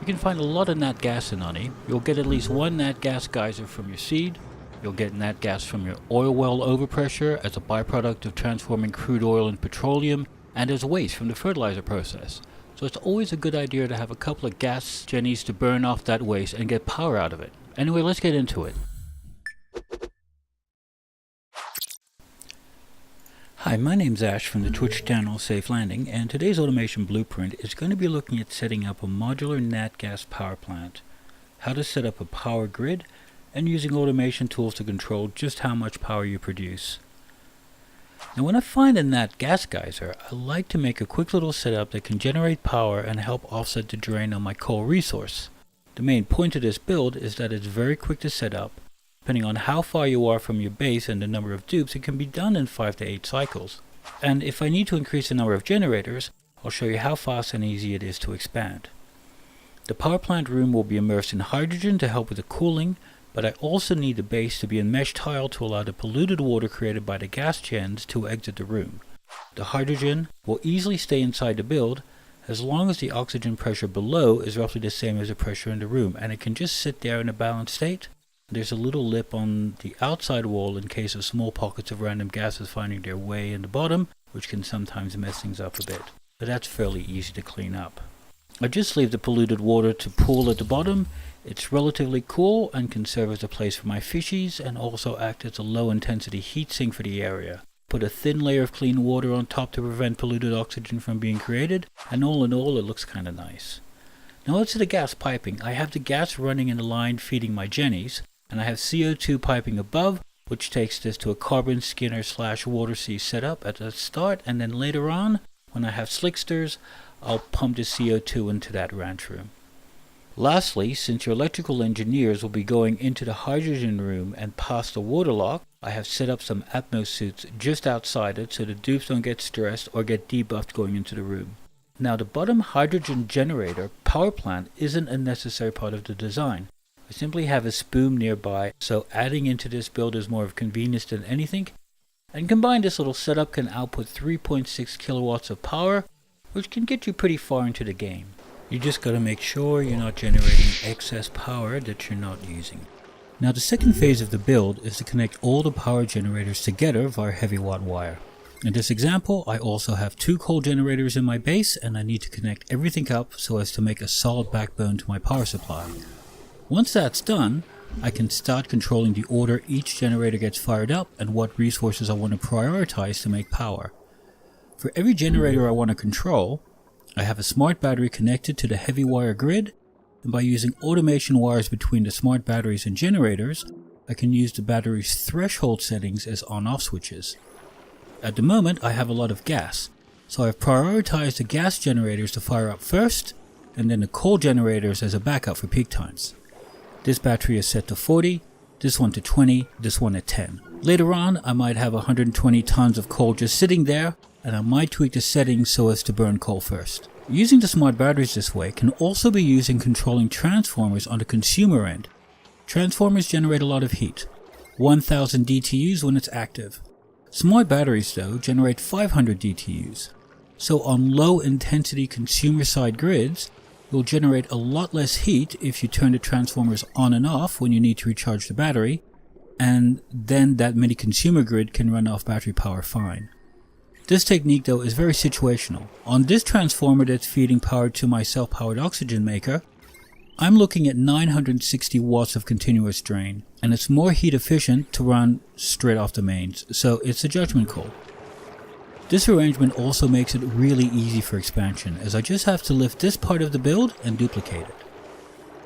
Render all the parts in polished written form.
You can find a lot of nat gas in honey. You'll get at least one nat gas geyser from your seed. You'll get nat gas from your oil well overpressure as a byproduct of transforming crude oil into petroleum, and as waste from the fertilizer process. So it's always a good idea to have a couple of gas jennies to burn off that waste and get power out of it. Anyway, let's get into it. Hi, my name's Ash from the Twitch channel safeLanding, and today's automation blueprint is going to be looking at setting up a modular nat gas power plant, how to set up a power grid, and using automation tools to control just how much power you produce. Now when I find a nat gas geyser, I like to make a quick little setup that can generate power and help offset the drain on my coal resource. The main point of this build is that it's very quick to set up. Depending on how far you are from your base and the number of dupes, it can be done in 5 to 8 cycles. And if I need to increase the number of generators, I'll show you how fast and easy it is to expand. The power plant room will be immersed in hydrogen to help with the cooling, but I also need the base to be in mesh tile to allow the polluted water created by the gas gens to exit the room. The hydrogen will easily stay inside the build as long as the oxygen pressure below is roughly the same as the pressure in the room, and it can just sit there in a balanced state. There's a little lip on the outside wall in case of small pockets of random gases finding their way in the bottom, which can sometimes mess things up a bit, but that's fairly easy to clean up. I just leave the polluted water to pool at the bottom. It's relatively cool and can serve as a place for my fishies and also act as a low intensity heat sink for the area. Put a thin layer of clean water on top to prevent polluted oxygen from being created, and all in all it looks kinda nice. Now as to the gas piping, I have the gas running in a line feeding my jennies, and I have CO2 piping above, which takes this to a carbon skinner / water sea setup at the start, and then later on, when I have slicksters, I'll pump the CO2 into that ranch room. Lastly, since your electrical engineers will be going into the hydrogen room and past the water lock, I have set up some Atmos suits just outside it so the dupes don't get stressed or get debuffed going into the room. Now the bottom hydrogen generator power plant isn't a necessary part of the design. I simply have a spoon nearby, so adding into this build is more of convenience than anything, and combined this little setup can output 3.6 kilowatts of power, which can get you pretty far into the game. You just gotta make sure you're not generating excess power that you're not using. Now the second phase of the build is to connect all the power generators together via heavy watt wire. In this example, I also have 2 coal generators in my base, and I need to connect everything up so as to make a solid backbone to my power supply. Once that's done, I can start controlling the order each generator gets fired up and what resources I want to prioritize to make power. For every generator I want to control, I have a smart battery connected to the heavy wire grid, and by using automation wires between the smart batteries and generators, I can use the battery's threshold settings as on-off switches. At the moment I have a lot of gas, so I've prioritized the gas generators to fire up first, and then the coal generators as a backup for peak times. This battery is set to 40, this one to 20, this one at 10. Later on I might have 120 tons of coal just sitting there, and I might tweak the settings so as to burn coal first. Using the smart batteries this way can also be used in controlling transformers on the consumer end. Transformers generate a lot of heat, 1000 DTUs when it's active. Smart batteries though generate 500 DTUs. So on low intensity consumer side grids, you'll generate a lot less heat if you turn the transformers on and off when you need to recharge the battery, and then that mini consumer grid can run off battery power fine. This technique though is very situational. On this transformer that's feeding power to my self-powered oxygen maker, I'm looking at 960 watts of continuous drain, and it's more heat efficient to run straight off the mains, so it's a judgment call. This arrangement also makes it really easy for expansion, as I just have to lift this part of the build and duplicate it.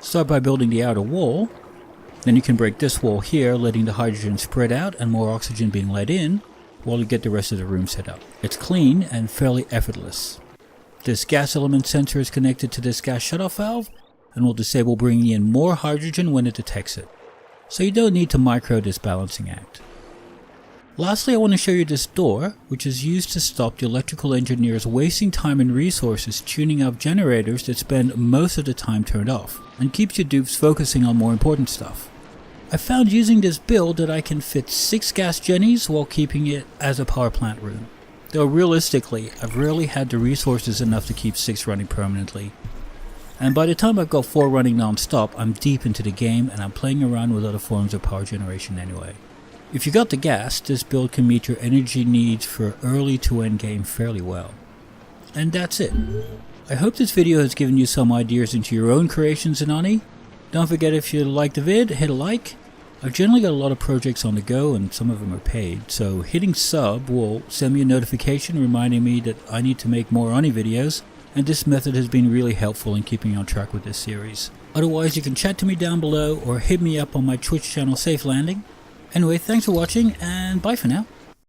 Start by building the outer wall, then you can break this wall here, letting the hydrogen spread out and more oxygen being let in, while you get the rest of the room set up. It's clean and fairly effortless. This gas element sensor is connected to this gas shutoff valve and will disable bringing in more hydrogen when it detects it. So you don't need to micro this balancing act. Lastly, I want to show you this door, which is used to stop the electrical engineers wasting time and resources tuning up generators that spend most of the time turned off, and keeps your dupes focusing on more important stuff. I found using this build that I can fit 6 gas jennies while keeping it as a power plant room. Though realistically, I've rarely had the resources enough to keep 6 running permanently. And by the time I've got 4 running non-stop, I'm deep into the game and I'm playing around with other forms of power generation anyway. If you got the gas, this build can meet your energy needs for early to end game fairly well. And that's it. I hope this video has given you some ideas into your own creations in Oni. Don't forget, if you like the vid, hit a like. I've generally got a lot of projects on the go and some of them are paid, so hitting sub will send me a notification reminding me that I need to make more Oni videos, and this method has been really helpful in keeping on track with this series. Otherwise, you can chat to me down below or hit me up on my Twitch channel safeLanding. Anyway, thanks for watching and bye for now.